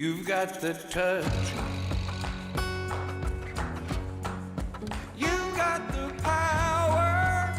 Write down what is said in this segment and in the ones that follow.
You've got the touch. You've got the power.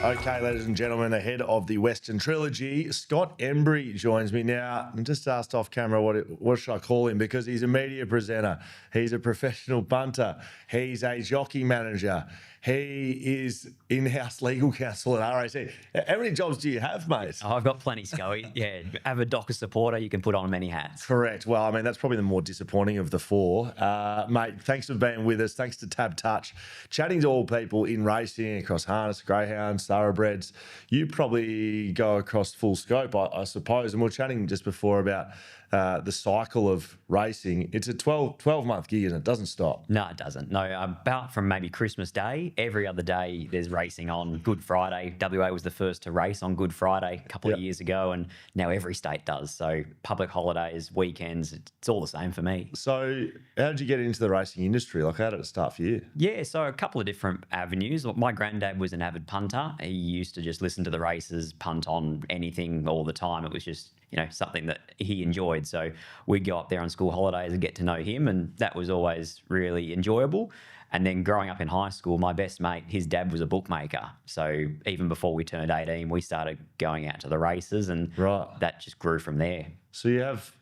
Okay, ladies and gentlemen, ahead of the Western Trilogy, Scott Embry joins me now. I just asked off camera what should I call him, because he's a media presenter, he's a professional punter, he's a jockey manager, he is in-house legal counsel at RAC. How many jobs do you have, mate? Oh, I've got plenty, Scully. Yeah, avid Docker supporter, you can put on many hats. Correct. Well, I mean, that's probably the more disappointing of the four. Mate, thanks for being with us. Thanks to TABtouch. Chatting to all people in racing, across harness, greyhounds, thoroughbreds. You probably go across full scope, I suppose. And we we're chatting just before about the cycle of racing. It's a 12-month gig, and it doesn't stop. No, it doesn't. No, about from maybe Christmas Day, every other day there's racing on. Good Friday. WA was the first to race on Good Friday a couple of years ago, and now every state does. So public holidays, weekends, it's all the same for me. So how did you get into the racing industry? Like, how did it start for you? Yeah, so a couple of different avenues. My granddad was an avid punter. He used to just listen to the races, punt on anything all the time. It was just, something that he enjoyed. So we'd go up there on school holidays and get to know him, and that was always really enjoyable. And then growing up in high school, my best mate, his dad was a bookmaker. So even before we turned 18, we started going out to the races, and that just grew from there. So you have,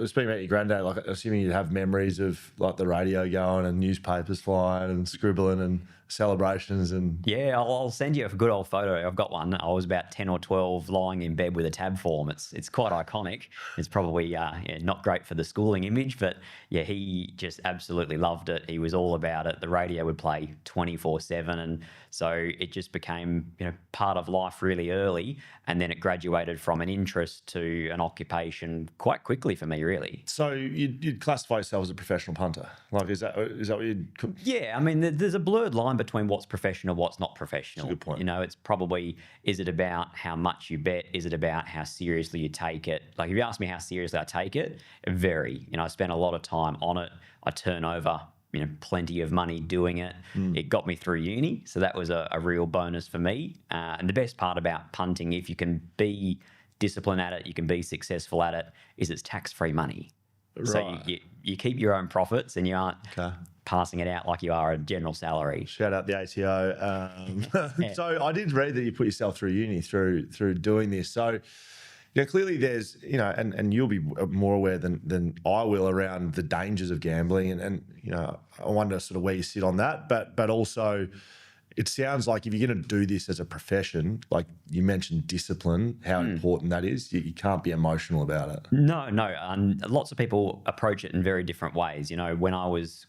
speaking about your granddad, like, assuming you'd have memories of like the radio going and newspapers flying and scribbling and celebrations and... Yeah, I'll send you a good old photo. I've got one. I was about 10 or 12 lying in bed with a tab form. It's quite iconic. It's probably not great for the schooling image, but yeah, he just absolutely loved it. He was all about it. The radio would play 24/7, and so it just became part of life really early, and then it graduated from an interest to an occupation quite quickly for me, really. So you'd classify yourself as a professional punter? Like, is that what you'd... Yeah, I mean, there's a blurred line between what's professional, what's not professional. That's a good point. It's probably, is it about how much you bet? Is it about how seriously you take it? Like, if you ask me how seriously I take it, it vary. I spend a lot of time on it. I turn over, plenty of money doing it. It got me through uni, so that was a real bonus for me. And the best part about punting, if you can be disciplined at it, you can be successful at it, is it's tax-free money. Right. So you keep your own profits, and you aren't passing it out like you are a general salary. Shout out the ATO. So I did read that you put yourself through uni through doing this. So clearly there's, and you'll be more aware than I will around the dangers of gambling, and I wonder sort of where you sit on that, but also it sounds like if you're going to do this as a profession, like you mentioned discipline, how important that is. You can't be emotional about it. No. Lots of people approach it in very different ways. When I was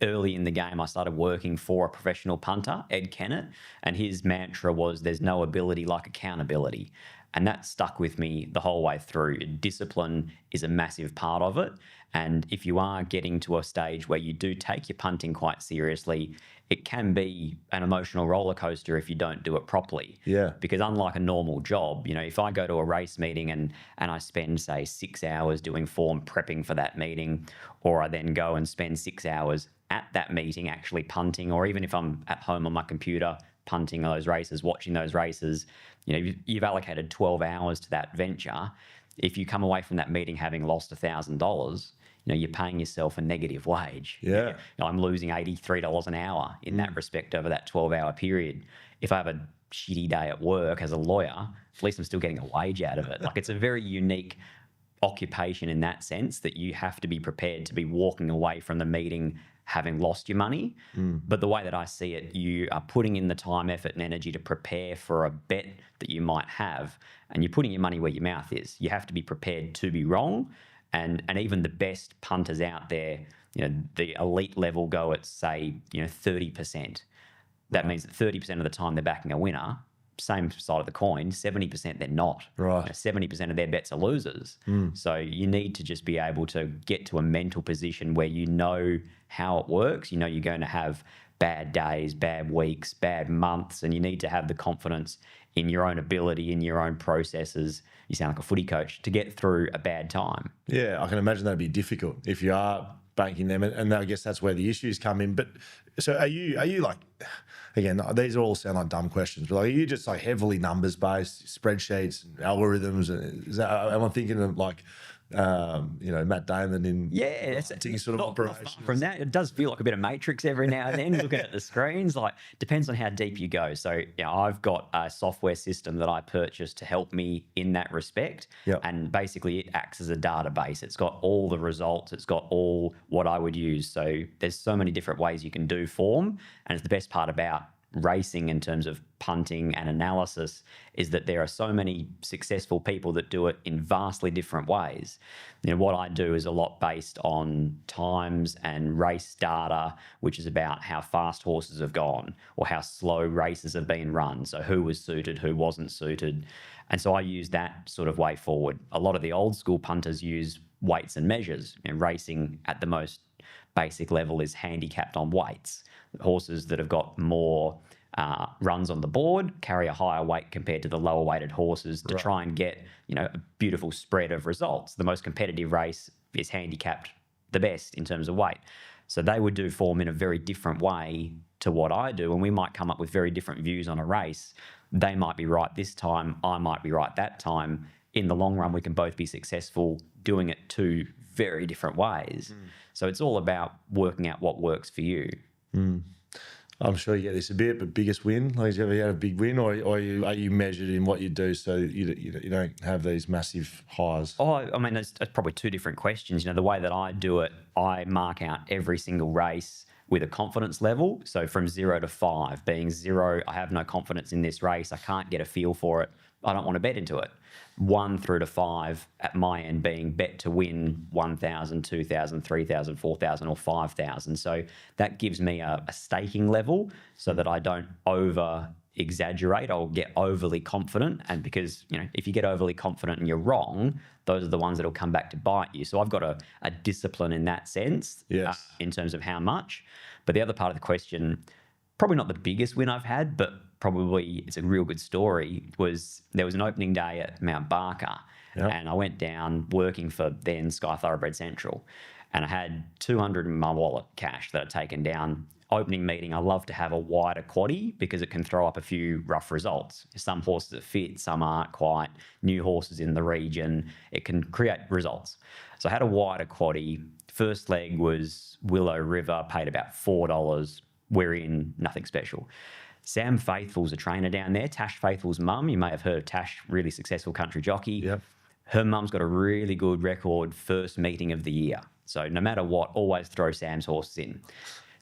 early in the game, I started working for a professional punter, Ed Kennett, and his mantra was, there's no ability like accountability. And that stuck with me the whole way through. Discipline is a massive part of it. And if you are getting to a stage where you do take your punting quite seriously, it can be an emotional roller coaster if you don't do it properly. Yeah. Because unlike a normal job, if I go to a race meeting and I spend, say, 6 hours doing form prepping for that meeting, or I then go and spend 6 hours at that meeting actually punting, or even if I'm at home on my computer punting those races, watching those races, you've allocated 12 hours to that venture. If you come away from that meeting having lost $1,000, you're paying yourself a negative wage. Yeah. I'm losing $83 an hour in that respect over that 12-hour period. If I have a shitty day at work as a lawyer, at least I'm still getting a wage out of it. Like, it's a very unique occupation in that sense, that you have to be prepared to be walking away from the meeting having lost your money. But the way that I see it, you are putting in the time, effort and energy to prepare for a bet that you might have, and you're putting your money where your mouth is. You have to be prepared to be wrong. And even the best punters out there, the elite level go at, say, 30%. That means that 30% of the time they're backing a winner. Same side of the coin, 70% they're not. Right. 70% of their bets are losers. So you need to just be able to get to a mental position where you know how it works. You're going to have bad days, bad weeks, bad months, and you need to have the confidence in your own ability, in your own processes. You sound like a footy coach, to get through a bad time. Yeah, I can imagine that'd be difficult if you are banking them, and I guess that's where the issues come in. But so are you like, again, these all sound like dumb questions, but like, are you just like heavily numbers based, spreadsheets, algorithms? Is that, am I thinking of like Matt Damon in it's sort of not operations. far from that. It does feel like a bit of Matrix every now and then looking at the screens. Like, depends on how deep you go. So, I've got a software system that I purchased to help me in that respect. Yep. And basically it acts as a database. It's got all the results. It's got all what I would use. So there's so many different ways you can do form. And it's the best part about racing in terms of punting and analysis is that there are so many successful people that do it in vastly different ways. What I do is a lot based on times and race data, which is about how fast horses have gone or how slow races have been run. So who was suited, who wasn't suited. And so I use that sort of way forward. A lot of the old school punters use weights and measures. Racing at the most basic level is handicapped on weights. Horses that have got more runs on the board carry a higher weight compared to the lower weighted horses to try and get a beautiful spread of results. The most competitive race is handicapped the best in terms of weight. So they would do form in a very different way to what I do, and we might come up with very different views on a race. They might be right this time, I might be right that time. In the long run, we can both be successful doing it two very different ways. So it's all about working out what works for you. I'm sure you get this a bit, but biggest win? Like, have you ever had a big win, or are you measured in what you do so you don't have these massive highs? Oh, I mean, there's probably two different questions. The way that I do it, I mark out every single race with a confidence level. So from 0 to 5, being 0, I have no confidence in this race. I can't get a feel for it. I don't want to bet into it. 1 through to 5 at my end being bet to win 1,000, 2,000, 3,000, 4,000 or 5,000. So that gives me a staking level so that I don't over exaggerate. I'll get overly confident. And because, if you get overly confident and you're wrong, those are the ones that will come back to bite you. So I've got a discipline in that sense, yes, in terms of how much. But the other part of the question, probably not the biggest win I've had, but probably it's a real good story, was there was an opening day at Mount Barker, and I went down working for then Sky Thoroughbred Central, and I had 200 in my wallet cash that I'd taken down. Opening meeting, I love to have a wider quaddie because it can throw up a few rough results. Some horses are fit, some aren't quite, new horses in the region. It can create results. So I had a wider quaddie. First leg was Willow River, paid about $4. We're in nothing special. Sam Faithful's a trainer down there. Tash Faithful's mum, you may have heard of Tash, really successful country jockey. Yep. Her mum's got a really good record first meeting of the year. So no matter what, always throw Sam's horses in.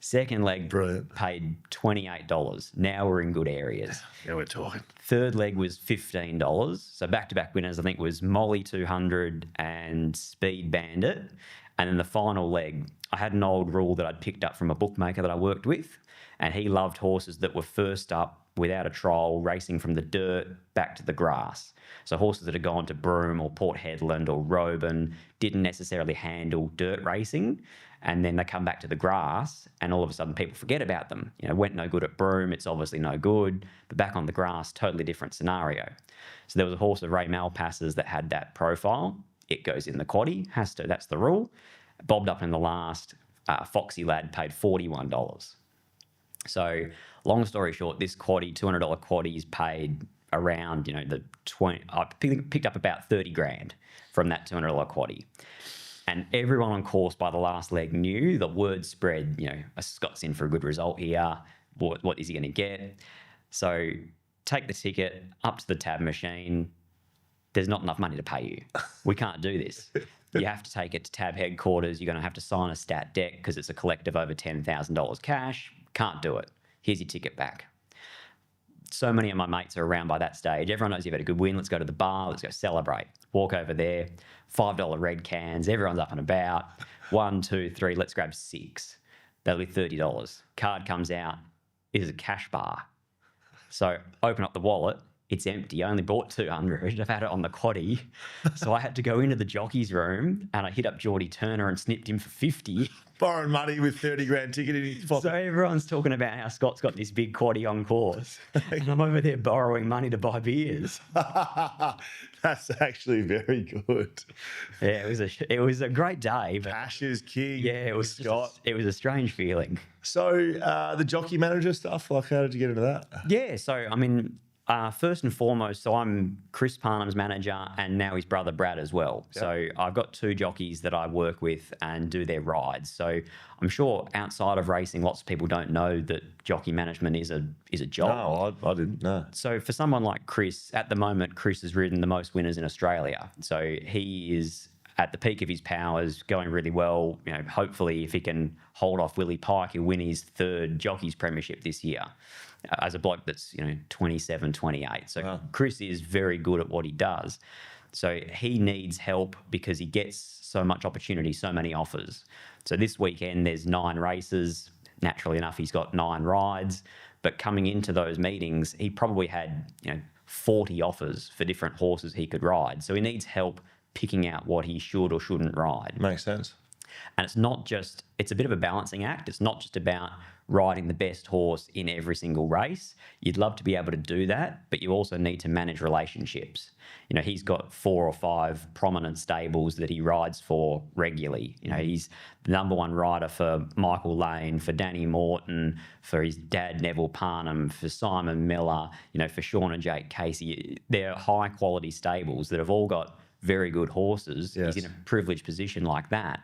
Second leg, brilliant, paid $28. Now we're in good areas. Yeah, we're talking. Third leg was $15. So back-to-back winners, I think, was Molly 200 and Speed Bandit. And then the final leg, I had an old rule that I'd picked up from a bookmaker that I worked with, and he loved horses that were first up without a trial, racing from the dirt back to the grass. So horses that had gone to Broome or Port Hedland or Roban didn't necessarily handle dirt racing, and then they come back to the grass and all of a sudden people forget about them. Went no good at Broome, it's obviously no good, but back on the grass, totally different scenario. So there was a horse of Ray Malpass's that had that profile. It goes in the quaddie, has to, that's the rule. Bobbed up in the last, Foxy Lad paid $41. So long story short, this quaddie, $200 quaddie is paid around, the 20, I picked up about 30 grand from that $200 quaddie. And everyone on course by the last leg knew, the word spread, Scott's in for a good result here. What is he going to get? So take the ticket up to the tab machine. There's not enough money to pay you. We can't do this. You have to take it to tab headquarters. You're going to have to sign a stat deck because it's a collective over $10,000 cash. Can't do it. Here's your ticket back. So many of my mates are around by that stage. Everyone knows you've had a good win. Let's go to the bar. Let's go celebrate. Walk over there. $5 red cans. Everyone's up and about. 1, 2, 3. Let's grab 6. That'll be $30. Card comes out. It is a cash bar. So open up the wallet. It's empty. I only bought 200. I've had it on the quaddie. So I had to go into the jockey's room and I hit up Geordie Turner and snipped him for 50. Borrowing money with 30 grand ticket in his pocket. So everyone's talking about how Scott's got this big quaddie on course. And I'm over there borrowing money to buy beers. That's actually very good. Yeah, it was a great day. But Cash is king. yeah, it was a strange feeling. So the jockey manager stuff, like how did you get into that? Yeah, so I mean, First and foremost, so I'm Chris Parnham's manager and now his brother Brad as well. Yep. So I've got 2 jockeys that I work with and do their rides. So I'm sure outside of racing, lots of people don't know that jockey management is a job. No, I didn't know. So for someone like Chris, at the moment, Chris has ridden the most winners in Australia. So he is at the peak of his powers, going really well. You know, hopefully, if he can hold off Willie Pike, he'll win his 3rd Jockeys Premiership this year. As a bloke that's 27, 28. So Wow. Chris is very good at what he does. So he needs help because he gets so much opportunity, so many offers. So this weekend there's 9 races. Naturally enough, he's got 9 rides. But coming into those meetings, he probably had 40 offers for different horses he could ride. So he needs help picking out what he should or shouldn't ride. Makes sense. And it's a bit of a balancing act. It's not just about riding the best horse in every single race. You'd love to be able to do that, but you also need to manage relationships. He's got 4 or 5 prominent stables that he rides for regularly. He's the number 1 rider for Michael Lane, for Danny Morton, for his dad Neville Parnham, for Simon Miller, for Sean and Jake Casey. They're high quality stables that have all got very good horses. Yes. He's in a privileged position like that.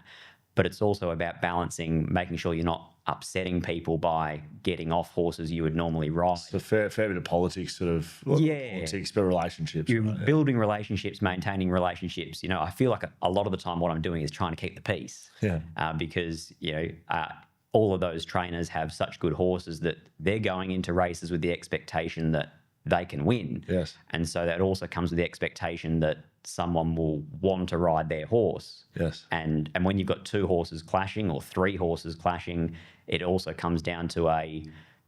But it's also about balancing, making sure you're not upsetting people by getting off horses you would normally ride. It's a fair bit of politics, sort of. Yeah. Politics, but relationships. You're right? building relationships, maintaining relationships. I feel like a lot of the time what I'm doing is trying to keep the peace. Yeah. Because, all of those trainers have such good horses that they're going into races with the expectation that they can win. Yes. And so that also comes with the expectation that someone will want to ride their horse. Yes. And when you've got 2 horses clashing or 3 horses clashing, it also comes down to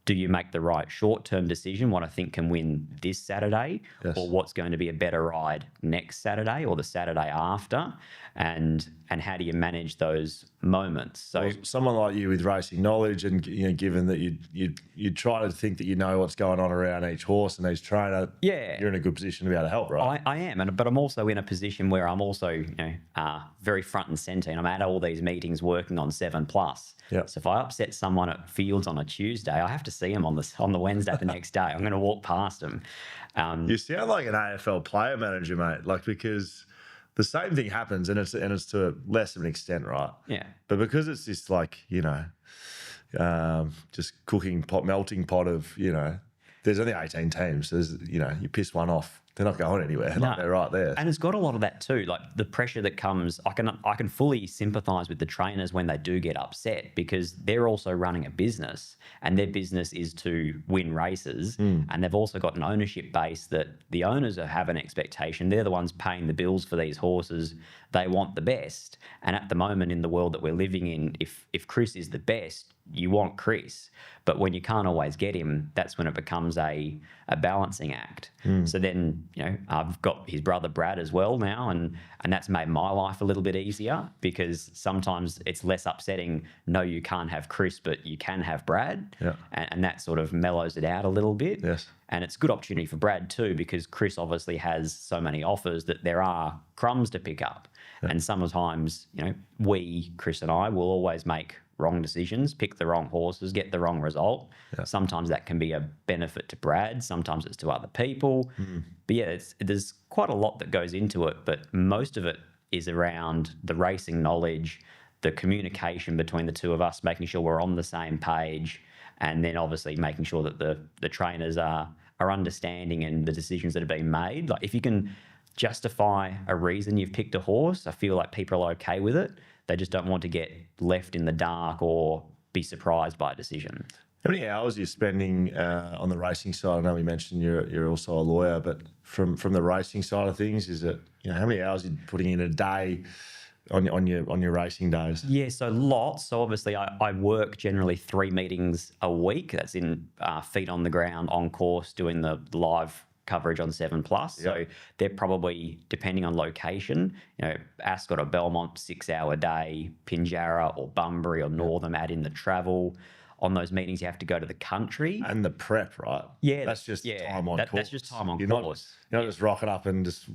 do you make the right short-term decision, what I think can win this Saturday, Yes. or what's going to be a better ride next Saturday or the Saturday after, and how do you manage those moments? So Well, someone like you with racing knowledge, and given that you try to think that you know what's going on around each horse and each trainer, Yeah. you're in a good position to be able to help, right? I am, but I'm also in a position where I'm also, very front and centre, and I'm at all these meetings working on 7+. Yep. So if I upset someone at Fields on a Tuesday, I have to see them on the Wednesday the next day. I'm going to walk past them. You sound like an AFL player manager, mate. Like, because the same thing happens, and it's to less of an extent, right? Yeah. But because it's this just melting pot of there's only 18 teams. There's you piss one off, they're not going anywhere. No. Like, they're right there. And it's got a lot of that too, like the pressure that comes. I can fully sympathise with the trainers when they do get upset, because they're also running a business, and their business is to win races, and they've also got an ownership base that the owners have an expectation. They're the ones paying the bills for these horses. They want the best, and at the moment in the world that we're living in, if Chris is the best, you want Chris. But when you can't always get him, that's when it becomes a balancing act. So then, I've got his brother Brad as well now, and that's made my life a little bit easier, because sometimes it's less upsetting. No, you can't have Chris, but you can have Brad. Yeah. And that sort of mellows it out a little bit. Yes. And it's a good opportunity for Brad too, because Chris obviously has so many offers that there are crumbs to pick up. Yeah. And sometimes, Chris and I, will always make wrong decisions, pick the wrong horses, get the wrong result. Yeah. Sometimes that can be a benefit to Brad. Sometimes it's to other people. But yeah, there's quite a lot that goes into it, but most of it is around the racing knowledge, the communication between the 2 of us, making sure we're on the same page, and then obviously making sure that the trainers are understanding and the decisions that are being made. Like, if you can justify a reason you've picked a horse, I feel like people are okay with it. They just don't want to get left in the dark or be surprised by a decision. How many hours are you spending on the racing side? I know we mentioned you're also a lawyer, but from the racing side of things, is it how many hours are you putting in a day on your racing days? Yeah, so lots. So obviously I work generally 3 meetings a week. That's in feet on the ground, on course, doing the live coverage on 7+. Yep. So they're probably, depending on location, Ascot or Belmont, 6-hour day, Pinjarra or Bunbury or Northam, add in the travel. on those meetings, you have to go to the country. And the prep, right? Yeah, That's just yeah, time on course. that's just time on You're course. You're not just rocking up and just,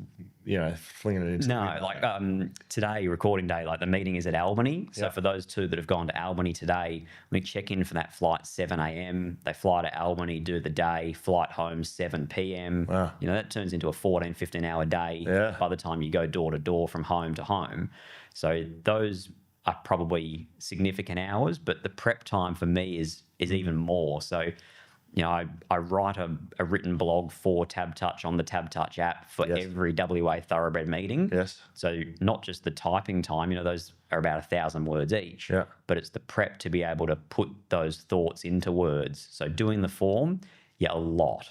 flinging it into the No, window. like today, recording day, like the meeting is at Albany. So Yeah. for those two that have gone to Albany today, we check in for that flight 7 a.m. They fly to Albany, do the day, flight home 7 p.m. Wow. That turns into a 14, 15-hour day Yeah. by the time you go door to door from home to home. So those are probably significant hours, but the prep time for me is even more. So, I write a written blog for TABtouch on the TABtouch app for Yes. every WA thoroughbred meeting. Yes. So not just the typing time, those are about 1,000 words each, Yeah. but it's the prep to be able to put those thoughts into words. So doing the form, a lot.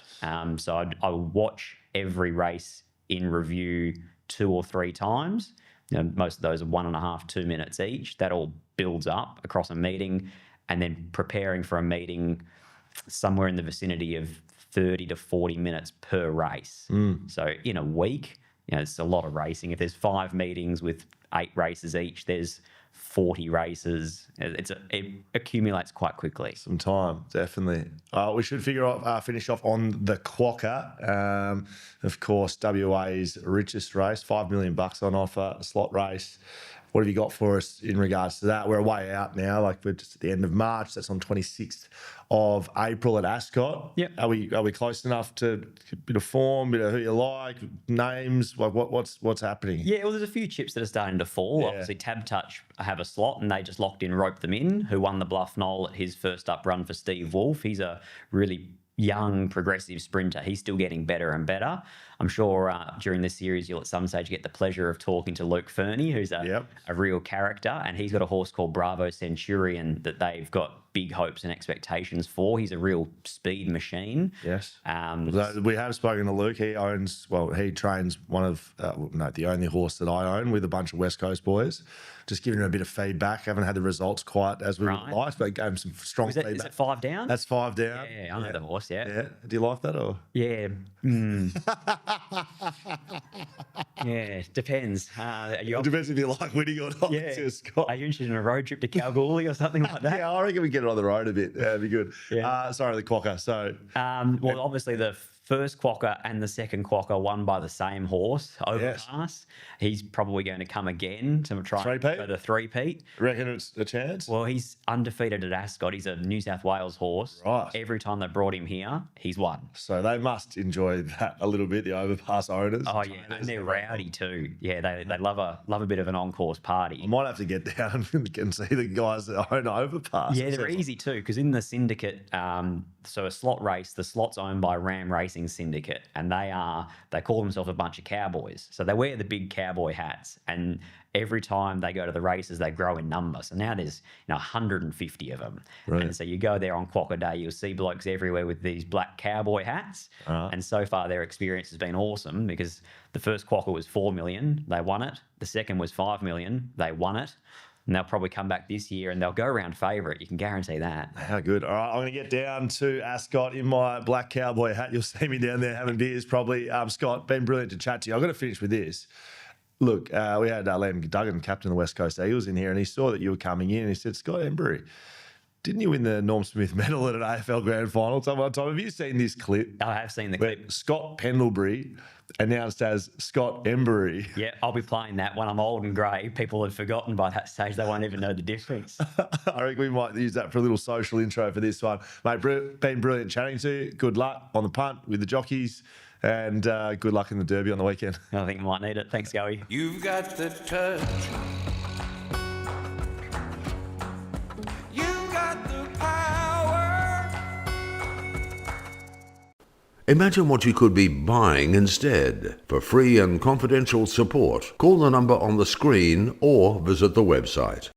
So I will watch every race in review 2 or 3 times. Most of those are 1.5, 2 minutes each. That all builds up across a meeting, and then preparing for a meeting somewhere in the vicinity of 30 to 40 minutes per race. So in a week, it's a lot of racing. If there's 5 meetings with 8 races each, there's 40 races. It accumulates quite quickly. Some time, definitely. We should finish off on the Quokka. Of course, WA's richest race, $5 million on offer, a slot race. What have you got for us in regards to that? We're way out now, like we're just at the end of March. That's on 26th of April at Ascot. Yep. Are we close enough to a bit of form, bit of who you like, names? Like what's happening? Yeah, well, there's a few chips that are starting to fall. Yeah. Obviously, TABtouch have a slot, and they just roped them in. Who won the Bluff Knoll at his first up run for Steve Wolf? He's a really young, progressive sprinter. He's still getting better and better. I'm sure during the series you'll at some stage get the pleasure of talking to Luke Fernie, who's a real character, and he's got a horse called Bravo Centurion that they've got big hopes and expectations for. He's a real speed machine. Yes. We have spoken to Luke. He trains one of, the only horse that I own with a bunch of West Coast boys. Just giving him a bit of feedback. Haven't had the results quite as we would like, but gave him some strong feedback. Is it 5 down? That's 5 down. Yeah, I know the horse, yeah. Yeah. Do you like that or? Yeah. Yeah, depends. It depends if you like winning or not. Yeah. Scott. Are you interested in a road trip to Kalgoorlie or something like that? Yeah, I reckon we get it on the road a bit. Yeah, it'd be good. Yeah. Sorry, the Quokka. So, well, obviously the first Quokka and the second Quokka won by the same horse, Overpass. He's probably going to come again to try Three-peat? for the 3-peat. reckon it's a chance? Well, he's undefeated at Ascot. He's a New South Wales horse. Right. Every time they brought him here, he's won. So they must enjoy that a little bit, the Overpass owners. Oh yeah, and they're rowdy too. Yeah, they love a bit of an on-course party. I might have to get down and see the guys that own Overpass. Yeah, they're easy too, because in the syndicate, so a slot race, the slot's owned by Ram Racing Syndicate, and they call themselves a bunch of cowboys. So they wear the big cowboy hats, and every time they go to the races, they grow in number. So now there's 150 of them. Right. And so you go there on Quokka Day, you'll see blokes everywhere with these black cowboy hats. And so far their experience has been awesome, because the first Quokka was 4 million, they won it. The second was 5 million, they won it. And they'll probably come back this year and they'll go around favourite. You can guarantee that. How good. All right, I'm going to get down to Ascot in my black cowboy hat. You'll see me down there having beers probably. Scott, been brilliant to chat to you. I'm going to finish with this. Look, we had Liam Duggan, captain of the West Coast Eagles, in here, and he saw that you were coming in and he said, Scott Embry, didn't you win the Norm Smith medal at an AFL Grand Final some other time? Have you seen this clip? I have seen the Where clip. Scott Pendlebury announced as Scott Embry. Yeah, I'll be playing that when I'm old and grey. People have forgotten by that stage. They won't even know the difference. I reckon we might use that for a little social intro for this one. Mate, been brilliant chatting to you. Good luck on the punt with the jockeys, and good luck in the Derby on the weekend. I think I might need it. Thanks, Goey. You've got the touch. You've got the power. Imagine what you could be buying instead. For free and confidential support, call the number on the screen or visit the website.